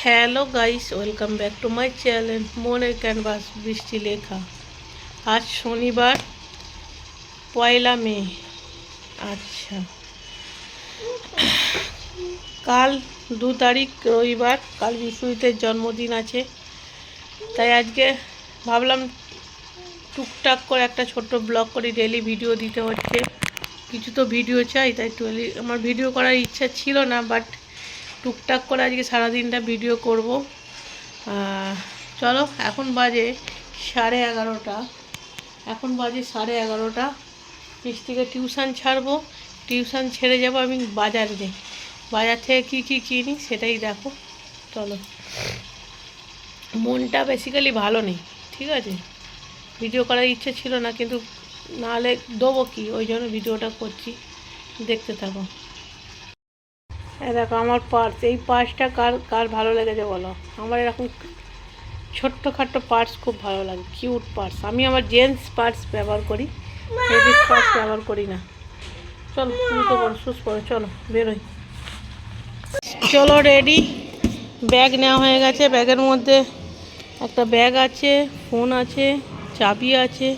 Hello guys, welcome back to my channel মনের canvas বৃষ্টি লেখা। আজ শনিবার, 1 মে। আচ্ছা, কাল 2 তারিখ রবিবার, কাল বিশ্বজিতের জন্মদিন আছে। তাই আজকে ভাবলাম টুকটাক করে একটা ছোট্ট ব্লগ করি, ডেলি ভিডিও দিতে হচ্ছে, কিছু তো ভিডিও চাই। তাই আমার ভিডিও করার ইচ্ছা ছিল না, বাট টুকটাক করে আজকে সারাদিনটা ভিডিও করব। চলো, এখন বাজে 11:30। মিষ্টিকে টিউশন ছাড়বো, টিউশন ছেড়ে যাব আমি বাজারে। বাজার থেকে কী কিনি সেটাই দেখো। চলো, মনটা বেসিক্যালি ভালো নেই, ঠিক আছে। ভিডিও করার ইচ্ছে ছিল না, কিন্তু নাহলে দেবো কি, ওই জন্য ভিডিওটা করছি, দেখতে থাকো। দেখো আমার পার্স, এই পার্সটা কার কার ভালো লেগেছে বলো। আমার এরকম ছোট্টখাট্টো পার্স খুব ভালো লাগে, কিউট পার্স। আমি আমার জেন্টস পার্স ব্যবহার করি, লেডিস পার্স ব্যবহার করি না। চলো, তুমি তো বড় সুস করো, চলো বেরোই। চলো রেডি, ব্যাগ নেওয়া হয়ে গেছে। ব্যাগের মধ্যে একটা ব্যাগ আছে, ফোন আছে, চাবি আছে।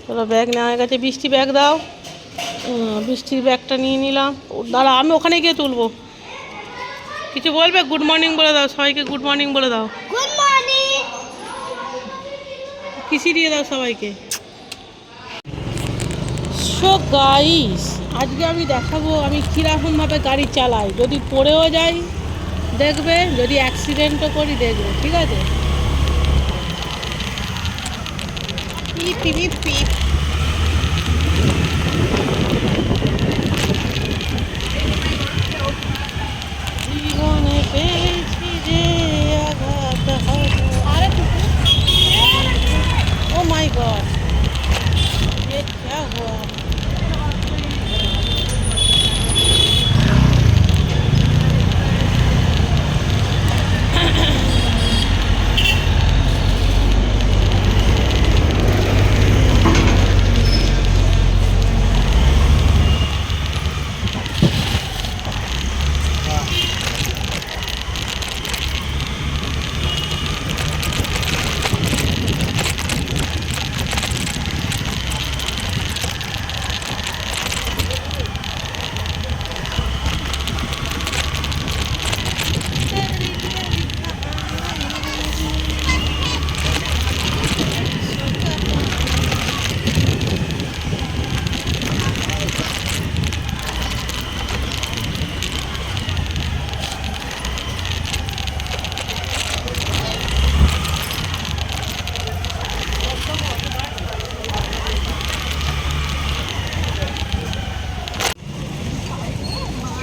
চলো, ব্যাগ নেওয়া হয়ে গেছে। বৃষ্টি ব্যাগ দাও। বৃষ্টির ব্যাগটা নিয়ে নিলাম। দাঁড়া, আমি ওখানে গিয়ে তুলবো। কিছু বলবে? গুড মর্নিং বলে দাও সবাইকে, গুড মর্নিং বলে দাও। Good morning. কিসি দিয়ে দাও সবাইকে। সো গাইস, আজকে আমি দেখাবো আমি কীরকমভাবে গাড়ি চালাই। যদি পড়েও যাই দেখবে, যদি অ্যাক্সিডেন্টও করি দেখবে, ঠিক আছে। পিপ পিপ পিপ। জীবনে পেয়েছি যে আঘাত হবে। ও মাই গড, ये क्या हुआ?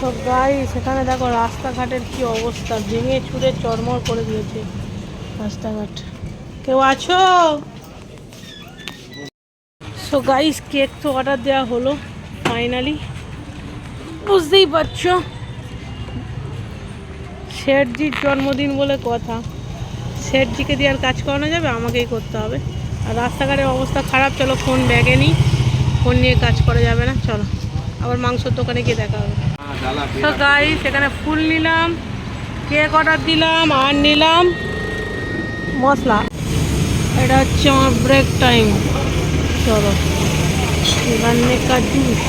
তো গাইস, সেখানে দেখো রাস্তাঘাটের কি অবস্থা, ভেঙে চুরে চরমর করে দিয়েছে রাস্তাঘাট। কেউ আছো? সো গাইস, কেক তো অর্ডার দেওয়া হলো ফাইনালি। বুঝতেই পারছো, শেঠজির জন্মদিন বলে কথা। শেঠজিকে দিয়ে আর কাজ করানো যাবে, আমাকেই করতে হবে। আর রাস্তাঘাটের অবস্থা খারাপ। চলো, ফোন ব্যাগে নিই, ফোন নিয়ে কাজ করা যাবে না। চলো, আবার মাংসর দোকানে গিয়ে দেখা হবে। তো গাইস, সেখানে ফুল নিলাম, কেক অর্ডার দিলাম, আর নিলাম মশলা। এটা হচ্ছে আমার ব্রেক টাইম। চলো, গান্নে কা জুস।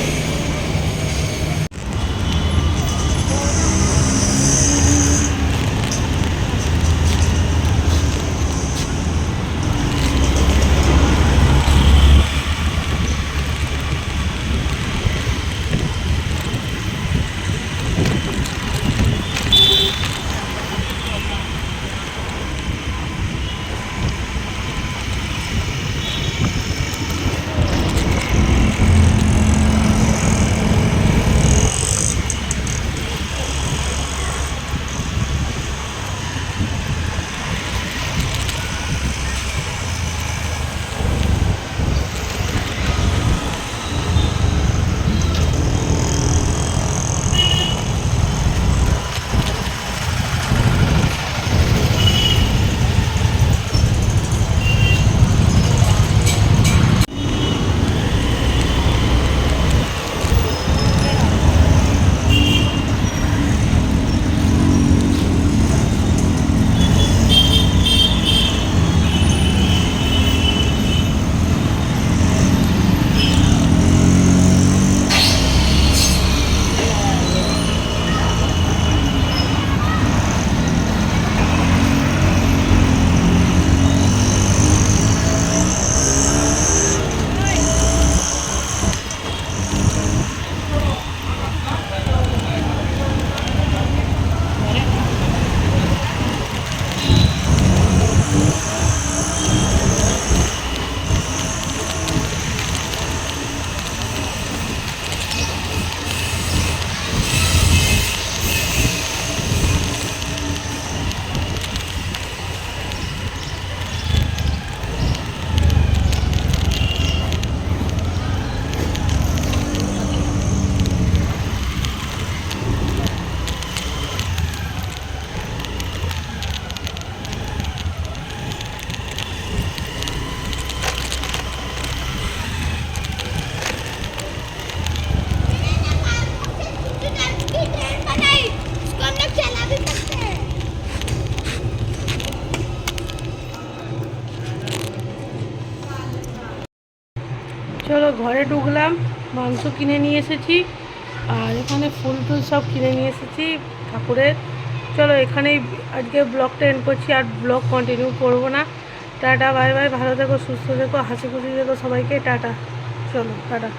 চলো ঘরে ঢুকলাম, মাংস কিনে নিয়ে এসেছি আর এখানে ফুল টুল সব কিনে নিয়ে এসেছি ঠাকুরের। চলো এখানেই আজকে ব্লগটা এন্ড করছি, আর ব্লগ কন্টিনিউ করবো না। টাটা বাই বাই, ভালো থেকো, সুস্থ থেকো, হাসি খুশি থেকো সবাইকে, টাটা। চলো টাটা।